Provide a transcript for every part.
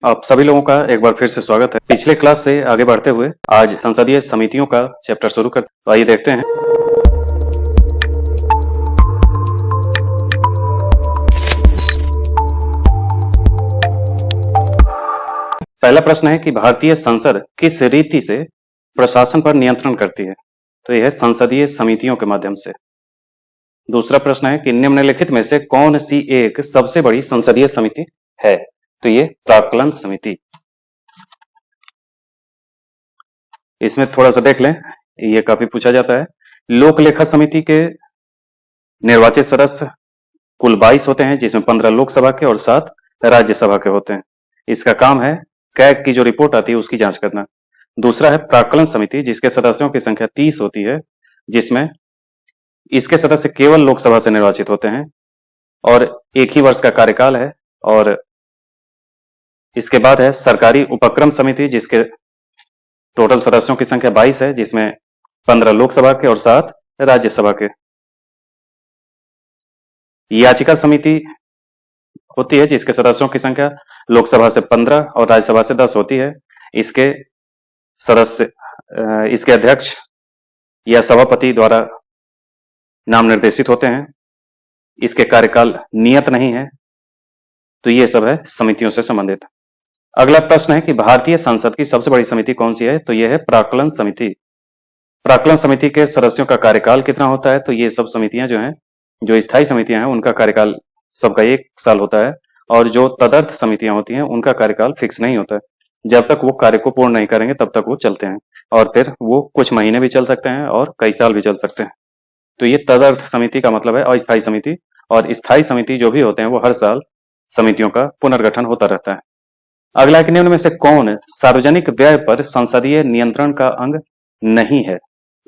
आप सभी लोगों का एक बार फिर से स्वागत है। पिछले क्लास से आगे बढ़ते हुए आज संसदीय समितियों का चैप्टर शुरू करते हैं। तो आइए देखते हैं। पहला प्रश्न है कि भारतीय संसद किस रीति से प्रशासन पर नियंत्रण करती है? तो यह है संसदीय समितियों के माध्यम से। दूसरा प्रश्न है कि निम्नलिखित में से कौन सी एक सबसे बड़ी संसदीय समिति है? तो ये प्राक्कलन समिति। इसमें थोड़ा सा देख लें, ये काफी पूछा जाता है। लोक लेखा समिति के निर्वाचित सदस्य कुल 22 होते हैं, जिसमें 15 लोकसभा के और 7 राज्यसभा के होते हैं। इसका काम है कैग की जो रिपोर्ट आती है उसकी जांच करना। दूसरा है प्राक्कलन समिति, जिसके सदस्यों की संख्या 30 होती है, जिसमें इसके सदस्य केवल लोकसभा से निर्वाचित होते हैं और एक ही वर्ष का कार्यकाल है। और इसके बाद है सरकारी उपक्रम समिति, जिसके टोटल सदस्यों की संख्या 22 है, जिसमें 15 लोकसभा के और 7 राज्यसभा के। याचिका समिति होती है, जिसके सदस्यों की संख्या लोकसभा से 15 और राज्यसभा से 10 होती है। इसके सदस्य इसके अध्यक्ष या सभापति द्वारा नाम निर्देशित होते हैं। इसके कार्यकाल नियत नहीं है। तो ये सब है समितियों से संबंधित। अगला प्रश्न है कि भारतीय संसद की सबसे बड़ी समिति कौन सी है? तो यह है प्राक्कलन समिति। प्राक्कलन समिति के सदस्यों का कार्यकाल कितना होता है? तो ये सब समितियां जो हैं, जो स्थायी समितियां हैं, उनका कार्यकाल सबका 1 साल होता है और जो तदर्थ समितियां होती हैं उनका कार्यकाल फिक्स नहीं होता है। जब तक वो कार्य को पूर्ण नहीं करेंगे तब तक वो चलते हैं और फिर वो कुछ महीने भी चल सकते हैं और कई साल भी चल सकते हैं। तो ये तदर्थ समिति का मतलब है अस्थायी समिति, और स्थायी समिति जो भी होते हैं वो हर साल समितियों का पुनर्गठन होता रहता है। अगला कि निम्न में से कौन सार्वजनिक व्यय पर संसदीय नियंत्रण का अंग नहीं है?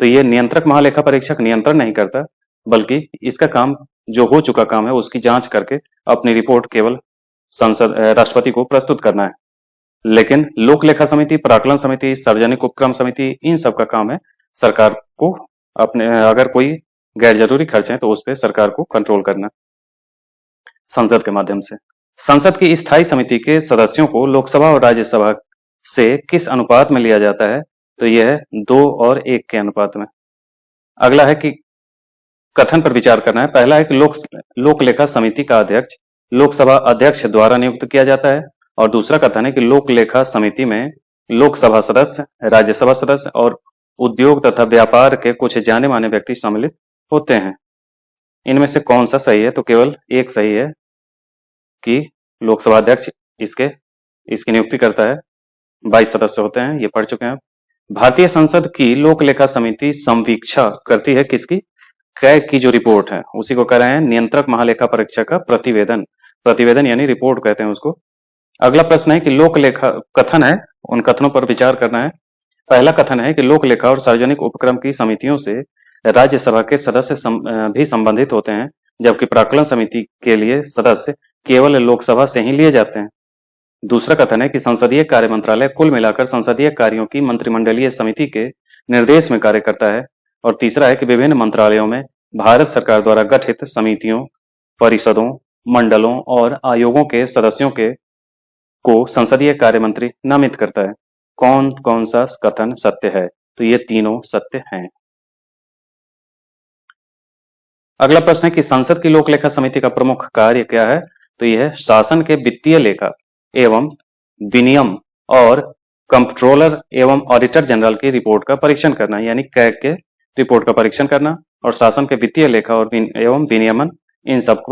तो ये नियंत्रक महालेखा परीक्षक नियंत्रण नहीं करता, बल्कि इसका काम जो हो चुका काम है उसकी जांच करके अपनी रिपोर्ट केवल राष्ट्रपति को प्रस्तुत करना है। लेकिन लोक लेखा समिति, प्राक्कलन समिति, सार्वजनिक उपक्रम समिति, इन सब का काम है सरकार को अपने अगर कोई गैर जरूरी खर्च है तो उस पर सरकार को कंट्रोल करना संसद के माध्यम से। संसद की स्थायी समिति के सदस्यों को लोकसभा और राज्यसभा से किस अनुपात में लिया जाता है? तो यह है 2 और 1 के अनुपात में। अगला है कि कथन पर विचार करना है। पहला है कि लोक लेखा समिति का अध्यक्ष लोकसभा अध्यक्ष द्वारा नियुक्त किया जाता है, और दूसरा कथन है कि लोक लेखा समिति में लोकसभा सदस्य, राज्यसभा सदस्य और उद्योग तथा व्यापार के कुछ जाने माने व्यक्ति सम्मिलित होते हैं। इनमें से कौन सा सही है? तो केवल एक सही है कि लोकसभा अध्यक्ष इसकी नियुक्ति करता है। 22 सदस्य होते हैं, ये पढ़ चुके हैं आप। भारतीय संसद की लोक लेखा समिति संवीक्षा करती है किसकी? कैग की जो रिपोर्ट है उसी को कह रहे हैं नियंत्रक महालेखा परीक्षक का प्रतिवेदन। प्रतिवेदन यानी रिपोर्ट कहते हैं उसको। अगला प्रश्न है कि लोक लेखा कथन है, उन कथनों पर विचार करना है। पहला कथन है कि लोक लेखा और सार्वजनिक उपक्रम की समितियों से राज्यसभा के सदस्य भी संबंधित होते हैं, जबकि प्राक्कलन समिति के लिए सदस्य केवल लोकसभा से ही लिए जाते हैं। दूसरा कथन है कि संसदीय कार्य मंत्रालय कुल मिलाकर संसदीय कार्यों की मंत्रिमंडलीय समिति के निर्देश में कार्य करता है। और तीसरा है कि विभिन्न मंत्रालयों में भारत सरकार द्वारा गठित समितियों, परिषदों, मंडलों और आयोगों के सदस्यों को संसदीय कार्य मंत्री नामित करता है। कौन कौन सा कथन सत्य है? तो ये तीनों सत्य हैं। अगला प्रश्न है कि संसद की लोक लेखा समिति का प्रमुख कार्य क्या है? तो यह है शासन के वित्तीय लेखा एवं विनियम और कंट्रोलर एवं ऑडिटर जनरल की रिपोर्ट का परीक्षण करना, यानी कैग के रिपोर्ट का परीक्षण करना और शासन के वित्तीय लेखा और एवं विनियमन इन सब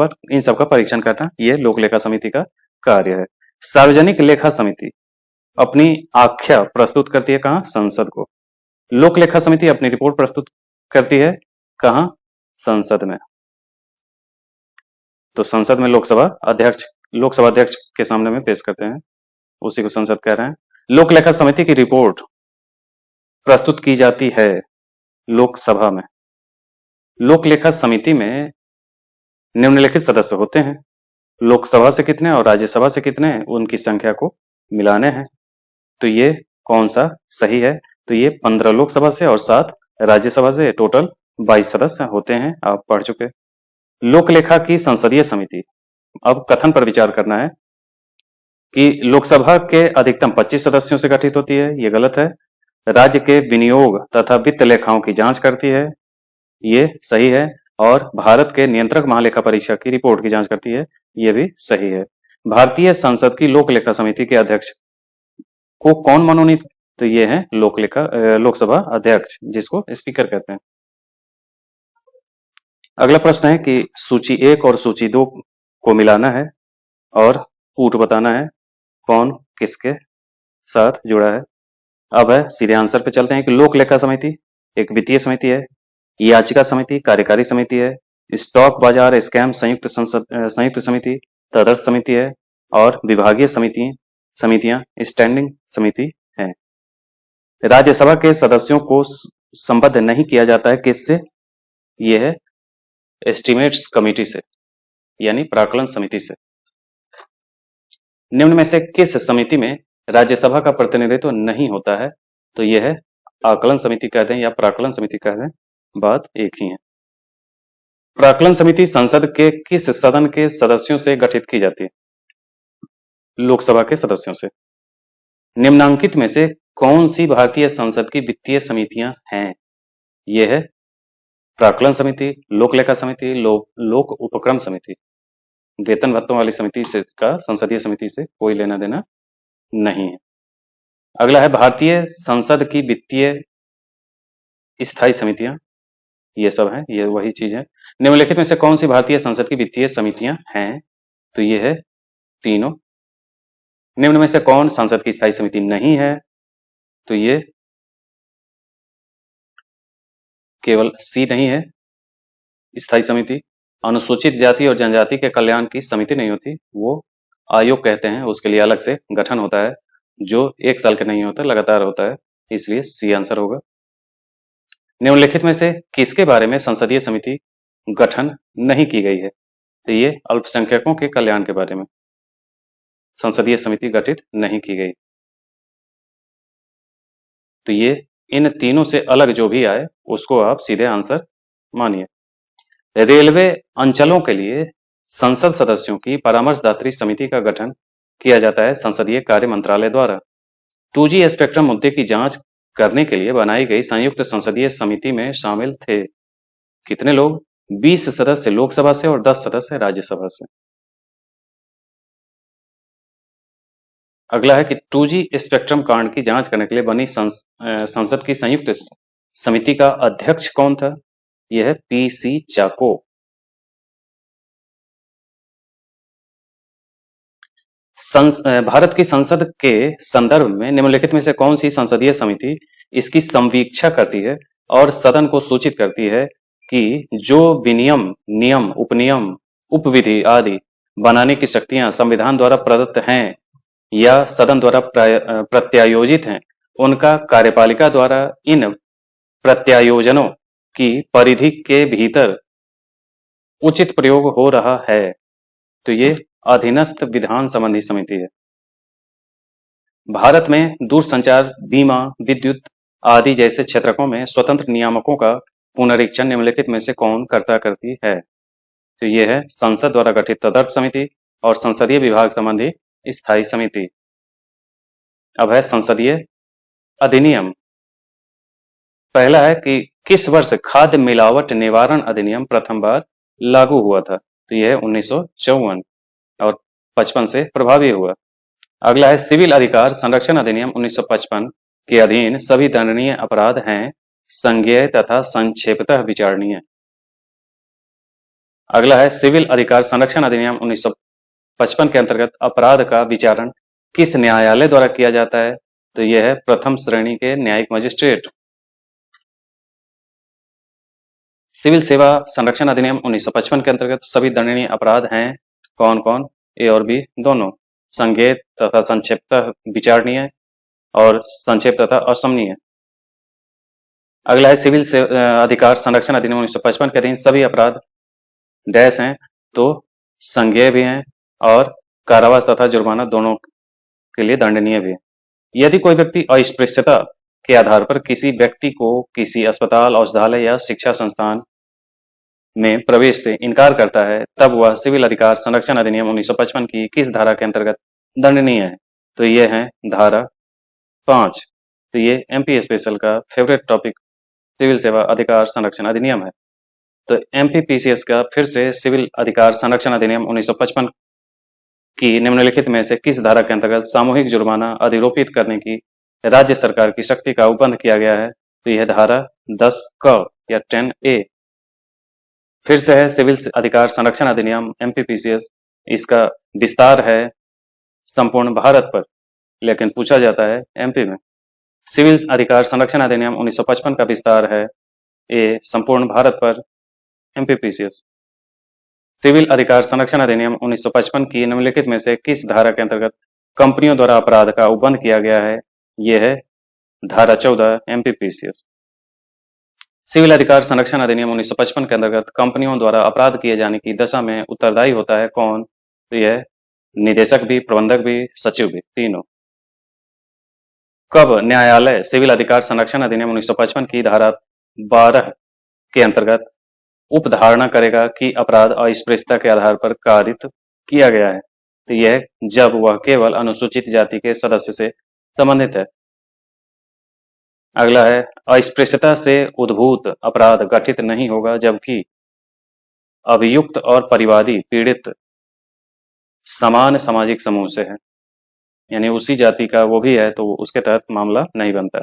का परीक्षण करना, ये लोक लेखा समिति का कार्य है। सार्वजनिक लेखा समिति अपनी आख्या प्रस्तुत करती है कहाँ? संसद को। लोक लेखा समिति अपनी रिपोर्ट प्रस्तुत करती है कहाँ? संसद में। तो संसद में लोकसभा अध्यक्ष के सामने में पेश करते हैं, उसी को संसद कह रहे हैं। लोक लेखा समिति की रिपोर्ट प्रस्तुत की जाती है लोकसभा में। लोक लेखा समिति में निम्नलिखित सदस्य होते हैं। लोकसभा से कितने और राज्यसभा से कितने, उनकी संख्या को मिलाने हैं। तो ये कौन सा सही है? तो ये 15 लोकसभा से और 7 राज्यसभा से टोटल 22 सदस्य होते हैं, आप पढ़ चुके। लोक लेखा की संसदीय समिति, अब कथन पर विचार करना है। कि लोकसभा के अधिकतम 25 सदस्यों से गठित होती है, ये गलत है। राज्य के विनियोग तथा वित्त लेखाओं की जांच करती है, ये सही है। और भारत के नियंत्रक महालेखा परीक्षक की रिपोर्ट की जांच करती है, ये भी सही है। भारतीय संसद की लोक लेखा समिति के अध्यक्ष को कौन मनोनीत? तो ये है लोकसभा अध्यक्ष, जिसको स्पीकर कहते हैं। अगला प्रश्न है कि सूची 1 और सूची 2 को मिलाना है और कूट बताना है कौन किसके साथ जुड़ा है। अब है सीधे आंसर पे चलते हैं कि लोक लेखा समिति एक वित्तीय समिति है, याचिका समिति कार्यकारी समिति है, स्टॉक बाजार स्कैम संयुक्त समिति तदर्थ समिति है और विभागीय समितियां स्टैंडिंग समिति है। राज्यसभा के सदस्यों को संबद्ध नहीं किया जाता है किससे? ये है एस्टिमेट्स कमेटी से, यानी प्राक्कलन समिति से। निम्न में से किस समिति में राज्यसभा का प्रतिनिधित्व नहीं होता है? तो यह है आकलन समिति कह दें या प्राक्कलन समिति कह दें, बात एक ही है। प्राक्कलन समिति संसद के किस सदन के सदस्यों से गठित की जाती है? लोकसभा के सदस्यों से। निम्नांकित में से कौन सी भारतीय संसद की वित्तीय समितियां हैं? यह है प्राक्कलन समिति, लोक लेखा समिति, लोक उपक्रम समिति। वेतन भत्तों वाली समिति से का संसदीय समिति से कोई लेना देना नहीं है। अगला है भारतीय संसद की वित्तीय स्थायी समितियां, ये सब हैं, ये वही चीज है। निम्नलिखित में से कौन सी भारतीय संसद की वित्तीय समितियां हैं? तो ये है तीनों। निम्न में से कौन संसद की स्थायी समिति नहीं है? तो ये केवल सी नहीं है स्थायी समिति। अनुसूचित जाति और जनजाति के कल्याण की समिति नहीं होती, वो आयोग कहते हैं, उसके लिए अलग से गठन होता है जो 1 साल का नहीं होता, लगातार होता है, इसलिए सी आंसर होगा। निम्नलिखित में से किसके बारे में संसदीय समिति गठन नहीं की गई है? तो ये अल्पसंख्यकों के कल्याण के बारे में संसदीय समिति गठित नहीं की गई। तो ये इन तीनों से अलग जो भी आए उसको आप सीधे आंसर मानिए। रेलवे अंचलों के लिए संसद सदस्यों की परामर्शदात्री समिति का गठन किया जाता है संसदीय कार्य मंत्रालय द्वारा। 2G स्पेक्ट्रम मुद्दे की जांच करने के लिए बनाई गई संयुक्त संसदीय समिति में शामिल थे कितने लोग? 20 सदस्य लोकसभा से और 10 सदस्य राज्यसभा से। अगला है कि 2G स्पेक्ट्रम कांड की जांच करने के लिए बनी संसद की संयुक्त समिति का अध्यक्ष कौन था? यह है PC चाको। भारत की संसद के संदर्भ में निम्नलिखित में से कौन सी संसदीय समिति इसकी संवीक्षा करती है और सदन को सूचित करती है कि जो विनियम, नियम, उपनियम, उपविधि आदि बनाने की शक्तियां संविधान द्वारा प्रदत्त हैं या सदन द्वारा प्रत्यायोजित हैं, उनका कार्यपालिका द्वारा इन प्रत्यायोजनों की परिधि के भीतर उचित प्रयोग हो रहा है? तो ये अधीनस्थ विधान संबंधी समिति है। भारत में दूरसंचार, बीमा, विद्युत आदि जैसे क्षेत्रकों में स्वतंत्र नियामकों का पुनरीक्षण निम्नलिखित में से कौन करता करती है? तो ये है संसद द्वारा गठित तदर्थ समिति और संसदीय विभाग संबंधी स्थायी समिति। अब है संसदीय अधिनियम। पहला है कि किस वर्ष खाद्य मिलावट निवारण अधिनियम प्रथम बार लागू हुआ था? तो यह है 1954 और 55 से प्रभावी हुआ। अगला है सिविल अधिकार संरक्षण अधिनियम 1955 के अधीन सभी दंडनीय अपराध हैं संज्ञेय तथा संक्षेपतः विचारणीय। अगला है सिविल अधिकार संरक्षण अधिनियम 1955 के अंतर्गत अपराध का विचारण किस न्यायालय द्वारा किया जाता है? तो यह है प्रथम श्रेणी के न्यायिक मजिस्ट्रेट। सिविल सेवा संरक्षण अधिनियम 1955 के अंतर्गत सभी दंडनीय अपराध हैं कौन कौन? ए और बी दोनों, संज्ञेय तथा संक्षेपतः विचारणीय और संक्षेप तथा असमनीय। अगला है सिविल अधिकार संरक्षण अधिनियम 1955 के अधीन सभी अपराध डैश हैं, तो संज्ञेय भी हैं और कारावास तथा जुर्माना दोनों के लिए दंडनीय भी है। यदि कोई व्यक्ति अस्पृश्यता के आधार पर किसी व्यक्ति को किसी अस्पताल, औषधालय या शिक्षा संस्थान में प्रवेश से इनकार करता है, तब वह सिविल अधिकार संरक्षण अधिनियम 1955 की किस धारा के अंतर्गत दंडनीय है। तो ये है धारा 5। तो ये एमपी स्पेशल का फेवरेट टॉपिक सिविल सेवा अधिकार संरक्षण अधिनियम है। तो एमपीपीसीएस का फिर से सिविल अधिकार संरक्षण अधिनियम 1955 की निम्नलिखित में से किस धारा के अंतर्गत सामूहिक जुर्माना अधिरोपित करने की राज्य सरकार की शक्ति का उपबंध किया गया है? तो यह धारा 10 क या 10A फिर से है सिविल अधिकार संरक्षण अधिनियम एमपीपीसीएस। इसका विस्तार है संपूर्ण भारत पर, लेकिन पूछा जाता है एमपी में। सिविल अधिकार संरक्षण अधिनियम 1955 का विस्तार है ए संपूर्ण भारत पर, एमपीपीसीएस। सिविल अधिकार संरक्षण अधिनियम 1955 की निम्नलिखित में से किस धारा के अंतर्गत कंपनियों द्वारा अपराध का उपबंध किया गया है? यह है धारा 14 एमपीपीसीएस। सिविल अधिकार संरक्षण अधिनियम 1955 के अंतर्गत कंपनियों द्वारा अपराध किए जाने की दशा में उत्तरदायी होता है कौन? तो यह निदेशक भी, प्रबंधक भी, सचिव भी, तीनों। कब न्यायालय सिविल अधिकार संरक्षण अधिनियम 1955 की धारा 12 के अंतर्गत उपधारणा करेगा कि अपराध अस्पृश्यता के आधार पर कारित किया गया है? तो यह जब वह केवल अनुसूचित जाति के सदस्य से संबंधित है। अगला है अस्पृश्यता से उद्भूत अपराध गठित नहीं होगा जबकि अभियुक्त और परिवादी पीड़ित समान सामाजिक समूह से है, यानी उसी जाति का वो भी है तो उसके तहत मामला नहीं बनता।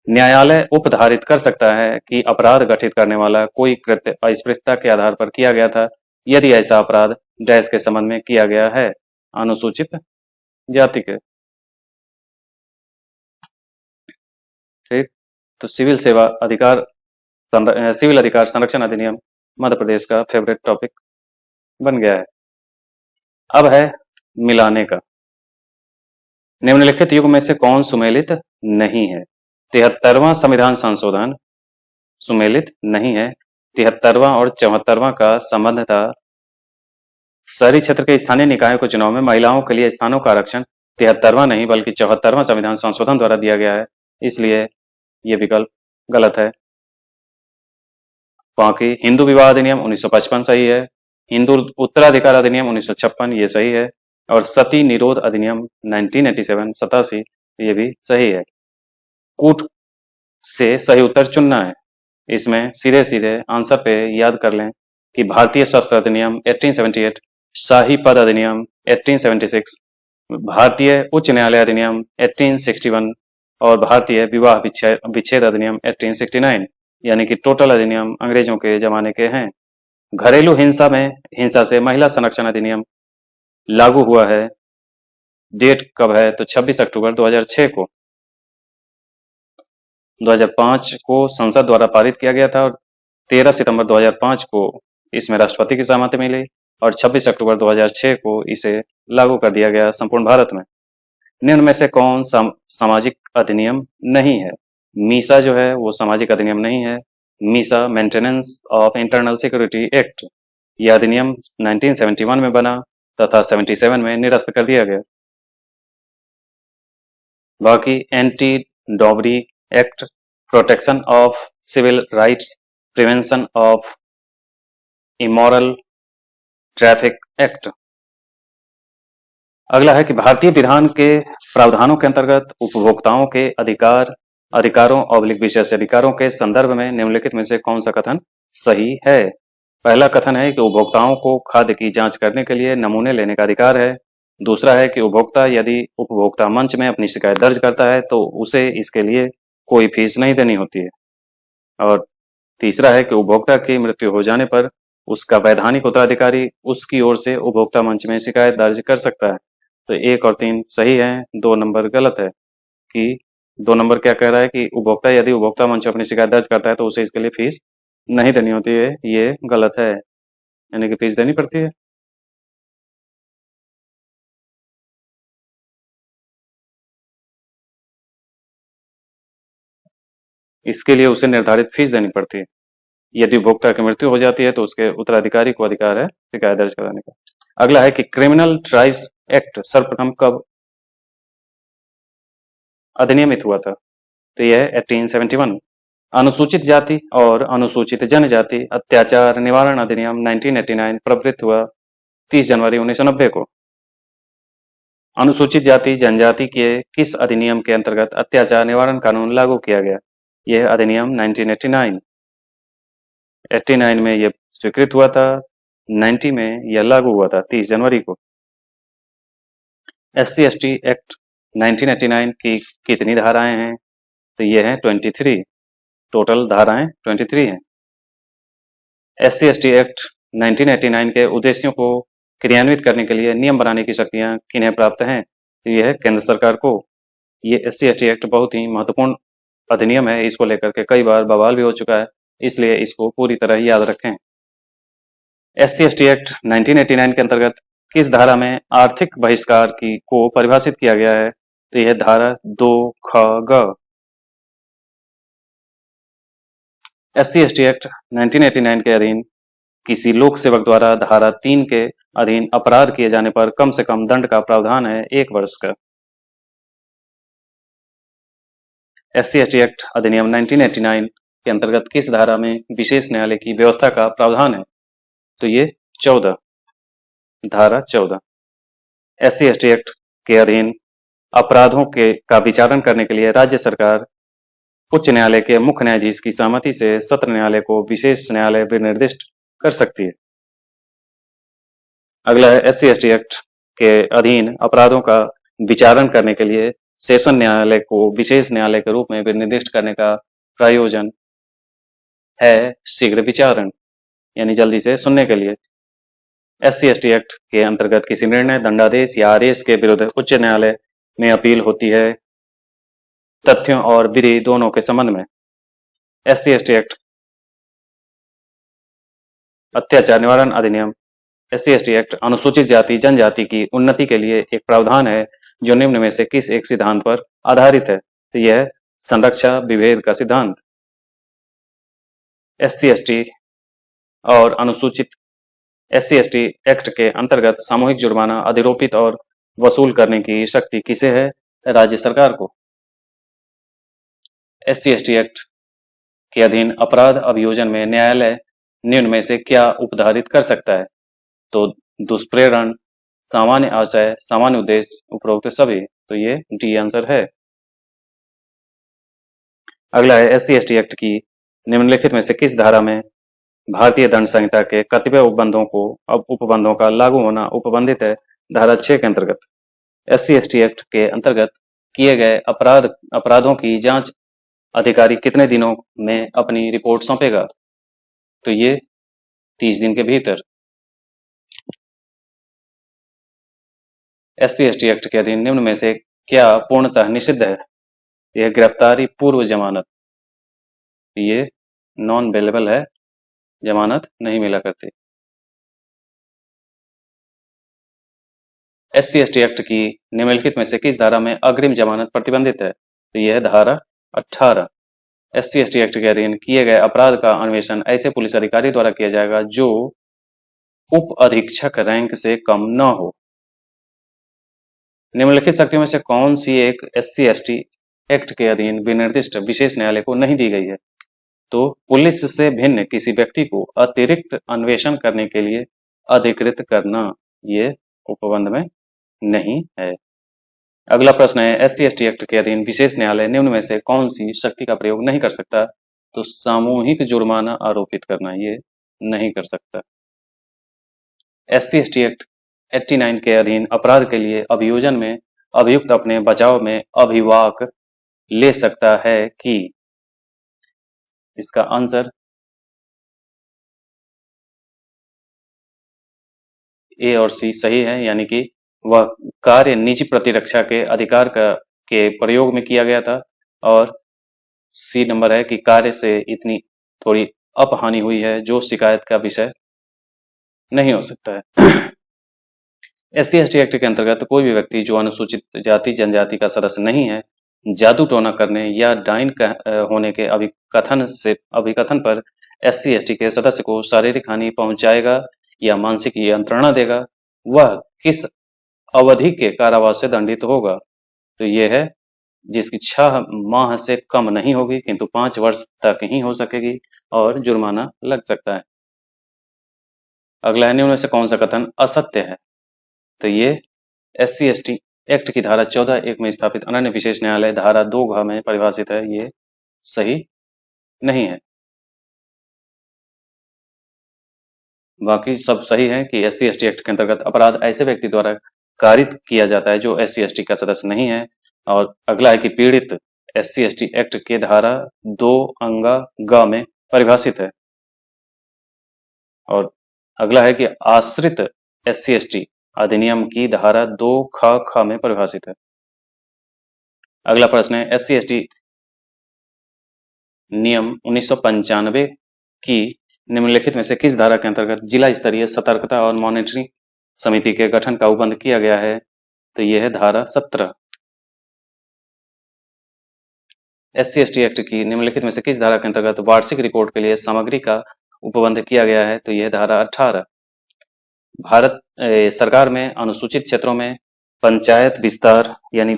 न्यायालय उपधारित कर सकता है कि अपराध गठित करने वाला कोई कृत्य अस्पृश्यता के आधार पर किया गया था यदि ऐसा अपराध डैश के संबंध में किया गया है, अनुसूचित जाति के। ठीक, तो सिविल अधिकार संरक्षण अधिनियम मध्य प्रदेश का फेवरेट टॉपिक बन गया है। अब है मिलाने का। निम्नलिखित युग में से कौन सुमेलित नहीं है? 73वां संविधान संशोधन सुमेलित नहीं है। 73वां और 74वां का संबंध था शहरी क्षेत्र के स्थानीय निकायों के चुनाव में महिलाओं के लिए स्थानों का आरक्षण 73वां नहीं बल्कि 74वां संविधान संशोधन द्वारा दिया गया है, इसलिए ये विकल्प गलत है। बाकी हिंदू विवाह अधिनियम 1955 सही है, हिंदू उत्तराधिकार अधिनियम 1956 ये सही है, और सती निरोध अधिनियम 1987 ये भी सही है। कूट से सही उत्तर चुनना है। इसमें सीधे सीधे आंसर पे याद कर लें कि भारतीय शस्त्र अधिनियम 1878, शाही पद अधिनियम 1876, भारतीय उच्च न्यायालय अधिनियम 1861 और भारतीय विवाह विच्छेद अधिनियम 1869, यानी कि टोटल अधिनियम अंग्रेजों के जमाने के हैं। घरेलू हिंसा से महिला संरक्षण अधिनियम लागू हुआ है, डेट कब है? तो 26 अक्टूबर 2006 को। 2005 को संसद द्वारा पारित किया गया था और 13 सितंबर 2005 को इसमें राष्ट्रपति की सहमति मिली और 26 अक्टूबर 2006 को इसे लागू कर दिया गया संपूर्ण भारत में। निम्न में से कौन सामाजिक अधिनियम नहीं है? मीसा जो है वो सामाजिक अधिनियम नहीं है। Misa maintenance of internal security act, यह अधिनियम 1971 में बना तथा 77 में निरस्त कर दिया गया। बाकी anti dowry act, protection of civil rights, prevention of immoral traffic act. अगला है कि भारतीय विधान के प्रावधानों के अंतर्गत उपभोक्ताओं के अधिकारों विशेष अधिकारों के संदर्भ में निम्नलिखित में से कौन सा कथन सही है? पहला कथन है कि उपभोक्ताओं को खाद्य की जांच करने के लिए नमूने लेने का अधिकार है। दूसरा है कि उपभोक्ता यदि उपभोक्ता मंच में अपनी शिकायत दर्ज करता है तो उसे इसके लिए कोई फीस नहीं देनी होती है। और तीसरा है कि उपभोक्ता की मृत्यु हो जाने पर उसका वैधानिक उत्तराधिकारी उसकी ओर से उपभोक्ता मंच में शिकायत दर्ज कर सकता है। तो 1 और 3 सही है, 2 नंबर गलत है। कि 2 नंबर क्या कह रहा है कि उपभोक्ता यदि उपभोक्ता मंच अपनी शिकायत दर्ज करता है तो उसे इसके लिए फीस नहीं देनी होती है, ये गलत है, यानी कि फीस देनी पड़ती है। इसके लिए उसे निर्धारित फीस देनी पड़ती है। यदि उपभोक्ता की मृत्यु हो जाती है तो उसके उत्तराधिकारी को अधिकार है शिकायत दर्ज कराने का। अगला है कि क्रिमिनल ट्राइब्स एक्ट सर्वप्रथम कब अधिनियमित हुआ था? तो यह 1871। अनुसूचित जाति और अनुसूचित जनजाति अत्याचार निवारण अधिनियम 1989 प्रवृत्त हुआ 30 जनवरी 1990 को। अनुसूचित जाति जनजाति के किस अधिनियम के अंतर्गत अत्याचार निवारण कानून लागू किया गया? यह अधिनियम 1989 89 में यह स्वीकृत हुआ था, 90 में यह लागू हुआ था 30 जनवरी को। SC/ST एक्ट 1989 की कितनी धाराएं हैं? तो ये हैं 23, टोटल धाराएं 23 हैं। SC/ST एक्ट 1989 के उद्देश्यों को क्रियान्वित करने के लिए नियम बनाने की शक्तियां किन्हें प्राप्त हैं? तो यह है केंद्र सरकार को। ये SC/ST एक्ट बहुत ही महत्वपूर्ण अधिनियम है, इसको लेकर के कई बार बवाल भी हो चुका है, इसलिए इसको पूरी तरह याद रखें। SC/ST एक्ट 1989 के अंतर्गत किस धारा में आर्थिक बहिष्कार की को परिभाषित किया गया है? तो यह धारा 2 ख ग। SC/ST एक्ट 1989 के अधीन किसी लोक सेवक द्वारा धारा 3 के अधीन अपराध किए जाने पर कम से कम दंड का प्रावधान है 1 वर्ष का। SC/ST एक्ट अधिनियम 1989 के अंतर्गत किस धारा में विशेष न्यायालय की व्यवस्था का प्रावधान है? तो ये 14, धारा 14। SC/ST एक्ट के अधीन अपराधों का विचारण करने के लिए राज्य सरकार उच्च न्यायालय के मुख्य न्यायाधीश की सहमति से सत्र न्यायालय को विशेष न्यायालय विनिर्दिष्ट कर सकती है। अगला है SC/ST एक्ट के अधीन अपराधों का विचारण करने के लिए सेशन न्यायालय को विशेष न्यायालय के रूप में विनिर्दिष्ट करने का प्रयोजन है शीघ्र विचारण, यानी जल्दी से सुनने के लिए। SC/ST एक्ट के अंतर्गत किसी निर्णय, दंडादेश या आदेश के विरुद्ध उच्च न्यायालय में अपील होती है तथ्यों और विधि दोनों के संबंध में। SC/ST एक्ट अत्याचार निवारण अधिनियम SC/ST एक्ट अनुसूचित जाति जनजाति की उन्नति के लिए एक प्रावधान है जो निम्न में से किस एक सिद्धांत पर आधारित है? तो यह है संरक्षा विभेद का सिद्धांत। SC/ST और अनुसूचित SC/ST एक्ट के अंतर्गत सामूहिक जुर्माना अधिरोपित और वसूल करने की शक्ति किसे है? राज्य सरकार को। SC/ST एक्ट के अधीन अपराध अभियोजन में न्यायालय निम्न में से क्या उपधारित कर सकता है? तो दुष्प्रेरण, सामान्य आशय, सामान्य उद्देश्य, उपरोक्त सभी। तो ये डी आंसर है। अगला है SC/ST एक्ट की निम्नलिखित में से किस धारा में भारतीय दंड संहिता के कर्तव्य उपबंधों का लागू होना उपबंधित है? धारा 6 के अंतर्गत। SC/ST एक्ट के अंतर्गत किए गए अपराधों की जांच अधिकारी कितने दिनों में अपनी रिपोर्ट सौंपेगा? तो ये 30 दिन के भीतर। SC/ST एक्ट के अधीन निम्न में से क्या पूर्णतः निषिद्ध है? यह गिरफ्तारी पूर्व जमानत, ये नॉन बेलेबल है, जमानत नहीं मिला करती। SC/ST एक्ट की निम्नलिखित में से किस धारा में अग्रिम जमानत प्रतिबंधित है? तो यह धारा 18। SC/ST एक्ट के अधीन किए गए अपराध का अन्वेषण ऐसे पुलिस अधिकारी द्वारा किया जाएगा जो उप अधीक्षक रैंक से कम न हो। निम्नलिखित शक्तियों में से कौन सी एक SC/ST एक्ट के अधीन विनिर्दिष्ट विशेष न्यायालय को नहीं दी गई है? तो पुलिस से भिन्न किसी व्यक्ति को अतिरिक्त अन्वेषण करने के लिए अधिकृत करना, ये उपबंध में नहीं है। अगला प्रश्न है SC/ST एक्ट के अधीन विशेष न्यायालय निम्न में से कौन सी शक्ति का प्रयोग नहीं कर सकता? तो सामूहिक जुर्माना आरोपित करना, ये नहीं कर सकता। SC/ST एक्ट 89 के अधीन अपराध के लिए अभियोजन में अभियुक्त अपने बचाव में अभिवाक ले सकता है कि? इसका आंसर ए और सी सही है, यानी कि वह कार्य निजी प्रतिरक्षा के अधिकार के प्रयोग में किया गया था, और सी नंबर है कि कार्य से इतनी थोड़ी अपहानि हुई है जो शिकायत का विषय नहीं हो सकता है। SC/ST एक्ट के अंतर्गत कोई भी व्यक्ति जो अनुसूचित जाति जनजाति का सदस्य नहीं है, जादू टोना करने या डाइन होने के अभिकथन पर SC/ST के सदस्य को शारीरिक हानि पहुंचाएगा या मानसिक यंत्रणा देगा, वह किस अवधि के कारावास से दंडित होगा? तो यह है जिसकी 6 माह से कम नहीं होगी किंतु 5 वर्ष तक ही हो सकेगी और जुर्माना लग सकता है। अगला है निम्न में से कौन सा कथन असत्य है? तो ये SC/ST एक्ट की धारा 14(1) में स्थापित अनन्य विशेष न्यायालय धारा 2(घ) में परिभाषित है, ये सही नहीं है। बाकी सब सही है कि SC/ST एक्ट के अंतर्गत अपराध ऐसे व्यक्ति द्वारा कारित किया जाता है जो SC/ST का सदस्य नहीं है। और अगला है कि पीड़ित SC/ST एक्ट के धारा 2 अंगा ग में परिभाषित है। और अगला है कि आश्रित SC/ST अधिनियम की धारा 2 ख में परिभाषित है। अगला प्रश्न है SC/ST नियम 1995 की निम्नलिखित में से किस धारा के अंतर्गत जिला स्तरीय सतर्कता और मॉनिटरिंग समिति के गठन का उपबंध किया गया है? तो यह है धारा 17। SC/ST एक्ट की निम्नलिखित में से किस धारा के अंतर्गत वार्षिक रिपोर्ट के लिए सामग्री का उपबंध किया गया है? तो यह धारा 18। भारत सरकार में अनुसूचित क्षेत्रों में पंचायत विस्तार यानी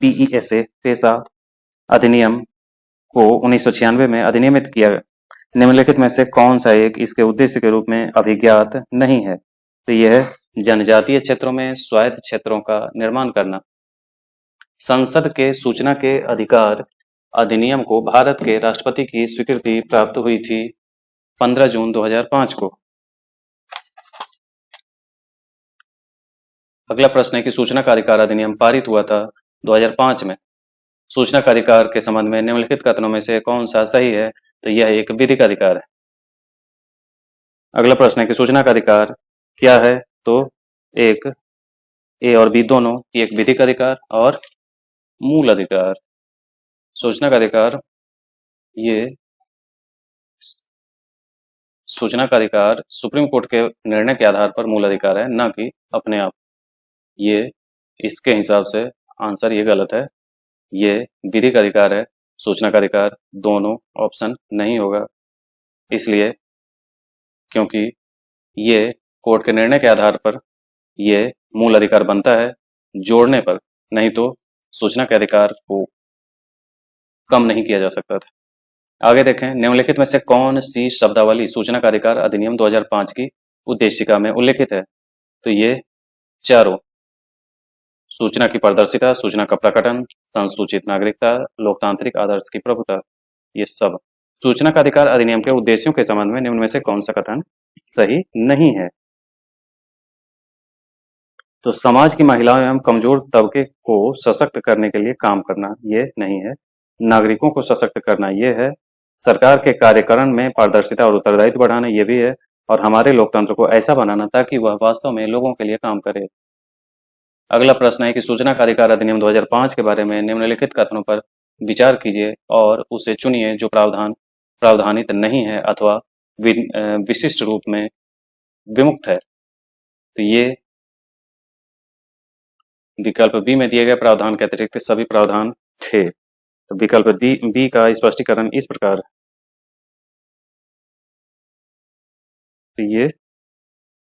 PESA पेशा अधिनियम को 1996 में अधिनियमित किया। निम्नलिखित में से कौन सा एक इसके उद्देश्य के रूप में अभिज्ञात नहीं है? तो यह जनजातीय क्षेत्रों में स्वायत्त क्षेत्रों का निर्माण करना। संसद के सूचना के अधिकार अधिनियम को भारत के राष्ट्रपति की स्वीकृति प्राप्त हुई थी 15 जून 2005 को। अगला प्रश्न है कि सूचना का अधिकार अधिनियम पारित हुआ था 2005 में। सूचना का अधिकार के संबंध में निम्नलिखित कथनों में से कौन सा सही है? तो यह एक विधिक अधिकार है। अगला प्रश्न है कि सूचना का अधिकार क्या है? तो एक ए और बी दोनों की एक विधिक अधिकार और मूल अधिकार। सूचना का अधिकार, ये सूचना का अधिकार सुप्रीम कोर्ट के निर्णय के आधार पर मूल अधिकार है, न कि अपने आप। ये इसके हिसाब से आंसर ये गलत है। ये विधिक अधिकार है। सूचना का अधिकार दोनों ऑप्शन नहीं होगा, इसलिए क्योंकि ये कोर्ट के निर्णय के आधार पर ये मूल अधिकार बनता है जोड़ने पर, नहीं तो सूचना के अधिकार को कम नहीं किया जा सकता था। आगे देखें, निम्नलिखित में से कौन सी शब्दावली सूचना का अधिकार अधिनियम 2005 की उद्देशिका में उल्लेखित है? तो ये चारों, सूचना की पारदर्शिता, सूचना का प्रकटन, संसूचित नागरिकता, लोकतांत्रिक आदर्श की प्रभुता, ये सब सूचना का अधिकार अधिनियम के उद्देश्यों के संबंध में निम्न में से कौन सा कथन सही नहीं है? तो समाज की महिलाओं एवं कमजोर तबके को सशक्त करने के लिए काम करना, ये नहीं है। नागरिकों को सशक्त करना, ये है। सरकार के कार्यकरण में पारदर्शिता और उत्तरदायित्व बढ़ाना, ये भी है। और हमारे लोकतंत्र को ऐसा बनाना ताकि वह वास्तव में लोगों के लिए काम करे। अगला प्रश्न है कि सूचना का अधिकार अधिनियम 2005 के बारे में निम्नलिखित कथनों पर विचार कीजिए और उसे चुनिए जो प्रावधानित नहीं है अथवा विशिष्ट रूप में विमुक्त है। तो ये विकल्प बी में दिए गए प्रावधान के अतिरिक्त सभी प्रावधान थे। तो विकल्प बी का स्पष्टीकरण इस प्रकार। तो ये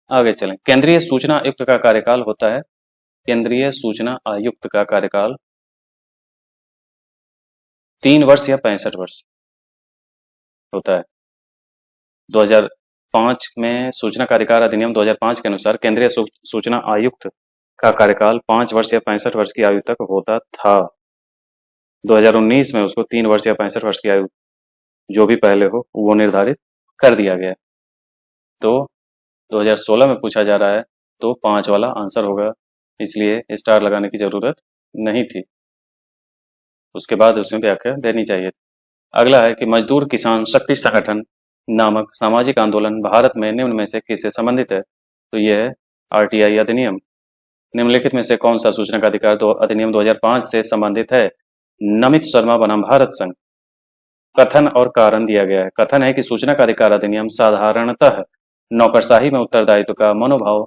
आगे चलें। केंद्रीय सूचना आयुक्त का कार्यकाल होता है, केंद्रीय सूचना आयुक्त का कार्यकाल 3 वर्ष या 65 वर्ष होता है। 2005 में सूचना का अधिकार अधिनियम 2005 के अनुसार केंद्रीय सूचना आयुक्त का कार्यकाल 5 वर्ष या 65 वर्ष की आयु तक होता था। 2019 में उसको 3 वर्ष या 65 वर्ष की आयु जो भी पहले हो वो निर्धारित कर दिया गया। तो 2016 में पूछा जा रहा है तो 5 वाला आंसर होगा, इसलिए स्टार लगाने की जरूरत नहीं थी। उसके बाद उसमें व्याख्या देनी चाहिए। अगला है कि मजदूर किसान शक्ति संगठन नामक सामाजिक आंदोलन भारत में निम्न में से किससे संबंधित है? तो यह है RTI अधिनियम। निम्नलिखित में से कौन सा सूचना का अधिकार अधिनियम 2005 से संबंधित है? नमित शर्मा बनाम भारत संघ। कथन और कारण दिया गया है। कथन है कि सूचना का अधिकार अधिनियम साधारणतः नौकरशाही में उत्तरदायित्व का मनोभाव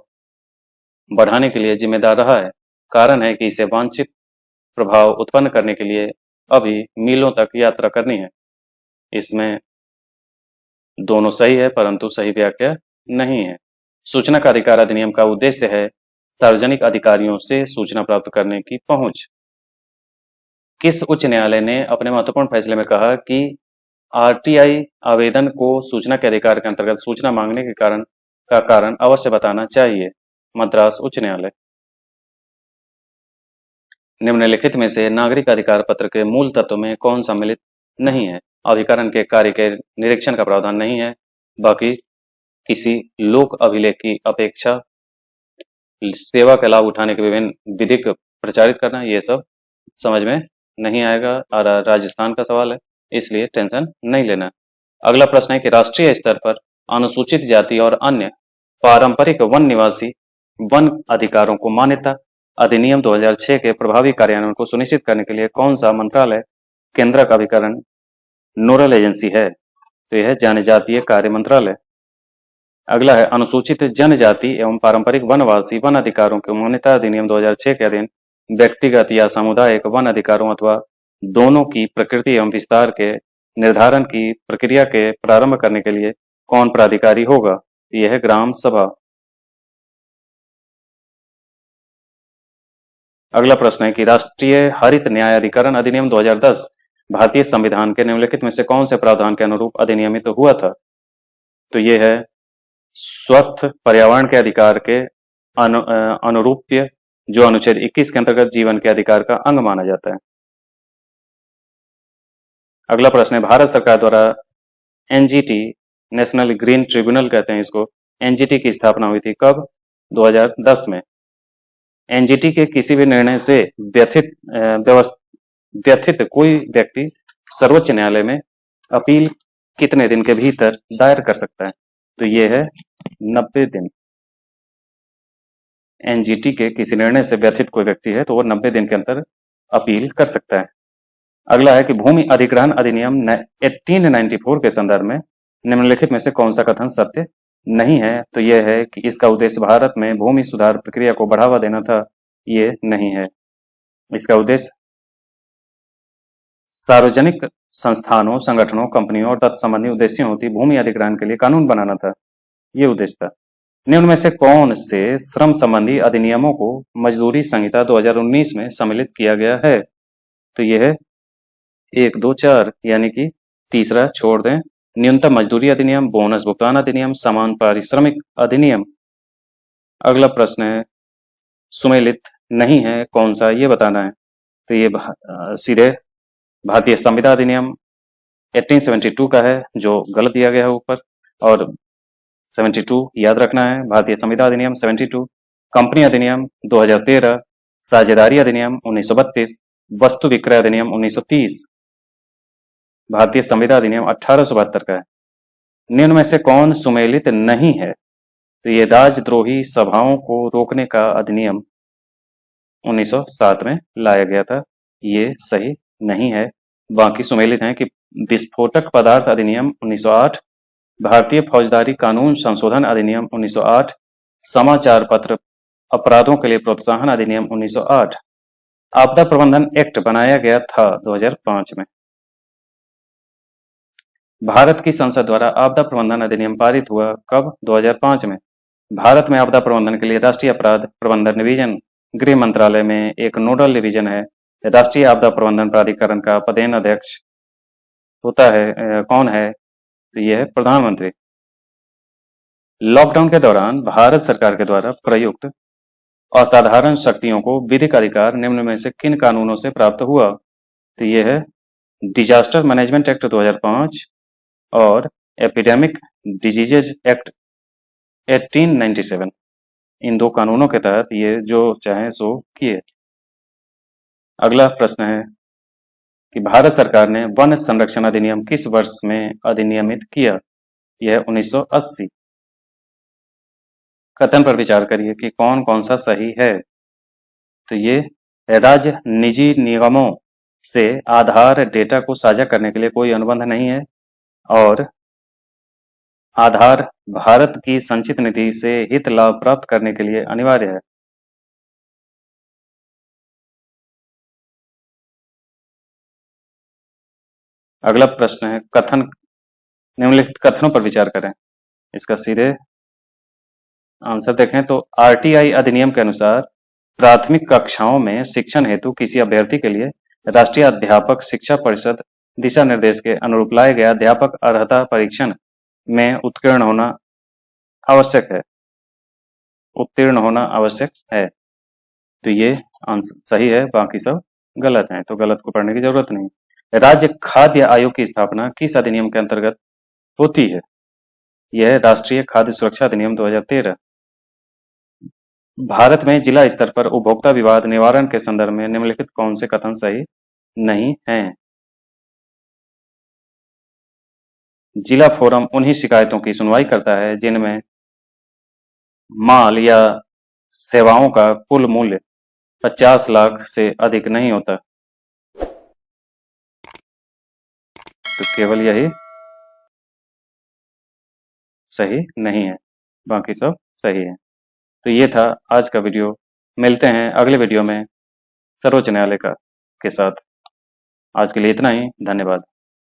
बढ़ाने के लिए जिम्मेदार रहा है। कारण है कि इसे वांछित प्रभाव उत्पन्न करने के लिए अभी मीलों तक यात्रा करनी है। इसमें दोनों सही है, परंतु सही व्याख्या नहीं है। सूचना का अधिकार अधिनियम का उद्देश्य है सार्वजनिक अधिकारियों से सूचना प्राप्त करने की पहुंच। किस उच्च न्यायालय ने अपने महत्वपूर्ण फैसले में कहा कि RTI आवेदन को सूचना के अधिकार के अंतर्गत सूचना मांगने के कारण अवश्य बताना चाहिए? मद्रास उच्च न्यायालय। निम्नलिखित में से नागरिक अधिकार पत्र के मूल तत्व में कौन सम्मिलित नहीं है? अभिकरण के कार्य के निरीक्षण का प्रावधान नहीं है, बाकी किसी लोक अभिलेख की अपेक्षा सेवा का लाभ उठाने के विभिन्न विधि को प्रचारित करना, ये सब समझ में नहीं आएगा। और राजस्थान का सवाल है, इसलिए टेंशन नहीं लेना। अगला प्रश्न है कि राष्ट्रीय स्तर पर अनुसूचित जाति और अन्य पारंपरिक वन निवासी वन अधिकारों को मान्यता अधिनियम 2006 के प्रभावी कार्यान्वयन को सुनिश्चित करने के लिए कौन सा मंत्रालय केंद्रक अभिकरण नोडल एजेंसी है? तो यह जनजातीय कार्य मंत्रालय। अगला है अनुसूचित जनजाति एवं पारंपरिक वनवासी वन अधिकारों के मान्यता अधिनियम 2006 के अधीन व्यक्तिगत या सामुदायिक वन अधिकारों अथवा दोनों की प्रकृति एवं विस्तार के निर्धारण की प्रक्रिया के प्रारंभ करने के लिए कौन प्राधिकारी होगा? यह है ग्राम सभा। अगला प्रश्न है कि राष्ट्रीय हरित न्यायाधिकरण अधिनियम 2010 भारतीय संविधान के निम्नलिखित में से कौन से प्रावधान के अनुरूप अधिनियमित हुआ था? तो ये है स्वस्थ पर्यावरण के अधिकार के अनुरूप्य, जो अनुच्छेद 21 के अंतर्गत जीवन के अधिकार का अंग माना जाता है। अगला प्रश्न है भारत सरकार द्वारा एनजीटी, नेशनल ग्रीन ट्रिब्यूनल कहते हैं इसको, एनजीटी की स्थापना हुई थी कब? 2010 में। एनजीटी के किसी भी निर्णय से व्यथित कोई व्यक्ति सर्वोच्च न्यायालय में अपील कितने दिन के भीतर दायर कर सकता है? तो ये है 90 दिन। एनजीटी के किसी निर्णय से व्यथित कोई व्यक्ति है तो वो 90 दिन के अंदर अपील कर सकता है। अगला है कि भूमि अधिग्रहण अधिनियम 1894 के संदर्भ में निम्नलिखित में से कौन सा कथन सत्य नहीं है? तो यह है कि इसका उद्देश्य भारत में भूमि सुधार प्रक्रिया को बढ़ावा देना था। ये नहीं है। इसका उद्देश्य सार्वजनिक संस्थानों, संगठनों, कंपनियों और तत्संबंधी उद्देश्यों होती भूमि अधिग्रहण के लिए कानून बनाना था। ये उद्देश्य था। निम्न में से कौन से श्रम संबंधी अधिनियमों को मजदूरी संहिता 2019 में सम्मिलित किया गया है? तो यह है 1, 2, 4, यानी कि तीसरा छोड़ दें। न्यूनतम मजदूरी अधिनियम, बोनस भुगतान अधिनियम, समान पारिश्रमिक अधिनियम। अगला प्रश्न है सुमेलित नहीं है कौन सा, ये बताना है। तो ये सीधे भारतीय संविदा अधिनियम 1872 का है, जो गलत दिया गया है ऊपर, और 72 याद रखना है। भारतीय संविदा अधिनियम 72, कंपनी अधिनियम 2013, साझेदारी अधिनियम 1932, वस्तु विक्रय अधिनियम 1930, भारतीय संविदा अधिनियम 1872 का है। निम्न में से कौन सुमेलित नहीं है? तो ये राजद्रोही सभाओं को रोकने का अधिनियम 1907 में लाया गया था। ये सही नहीं है। बाकी सुमेलित हैं कि विस्फोटक पदार्थ अधिनियम 1908, भारतीय फौजदारी कानून संशोधन अधिनियम 1908, समाचार पत्र अपराधों के लिए प्रोत्साहन अधिनियम 1908, आपदा प्रबंधन एक्ट बनाया गया था 2005 में। भारत की संसद द्वारा आपदा प्रबंधन अधिनियम पारित हुआ कब? 2005 में। भारत में आपदा प्रबंधन के लिए राष्ट्रीय अपराध प्रबंधन डिवीजन गृह मंत्रालय में एक नोडल डिवीजन है। राष्ट्रीय आपदा प्रबंधन प्राधिकरण का पदेन अध्यक्ष होता है कौन है? तो यह है प्रधानमंत्री। लॉकडाउन के दौरान भारत सरकार के द्वारा प्रयुक्त असाधारण शक्तियों को विधिक अधिकार निम्न में से किन कानूनों से प्राप्त हुआ? तो यह है डिजास्टर मैनेजमेंट एक्ट 2005 और एपिडेमिक डिजीजेज एक्ट 1897। इन दो कानूनों के तहत ये जो चाहे सो किए। अगला प्रश्न है कि भारत सरकार ने वन संरक्षण अधिनियम किस वर्ष में अधिनियमित किया? यह 1980। कथन पर विचार करिए कि कौन कौन सा सही है। तो ये राज्य निजी निगमों से आधार डेटा को साझा करने के लिए कोई अनुबंध नहीं है, और आधार भारत की संचित निधि से हित लाभ प्राप्त करने के लिए अनिवार्य है। अगला प्रश्न है कथन, निम्नलिखित कथनों पर विचार करें। इसका सीधे आंसर देखें तो आरटीआई अधिनियम के अनुसार प्राथमिक कक्षाओं में शिक्षण हेतु किसी अभ्यर्थी के लिए राष्ट्रीय अध्यापक शिक्षा परिषद दिशा निर्देश के अनुरूप लाए गया अध्यापक अर्हता परीक्षण में उत्तीर्ण होना आवश्यक है। तो ये आंसर सही है, बाकी सब गलत हैं, तो गलत को पढ़ने की जरूरत नहीं। राज्य खाद्य आयोग की स्थापना किस अधिनियम के अंतर्गत होती है? यह है राष्ट्रीय खाद्य सुरक्षा अधिनियम 2013। भारत में जिला स्तर पर उपभोक्ता विवाद निवारण के संदर्भ में निम्नलिखित कौन से कथन सही नहीं हैं? जिला फोरम उन्हीं शिकायतों की सुनवाई करता है जिनमें माल या सेवाओं का कुल मूल्य 50 लाख से अधिक नहीं होता। तो केवल यही सही नहीं है, बाकी सब सही है। तो ये था आज का वीडियो। मिलते हैं अगले वीडियो में सर्वोच्च न्यायालय का के साथ। आज के लिए इतना ही। धन्यवाद।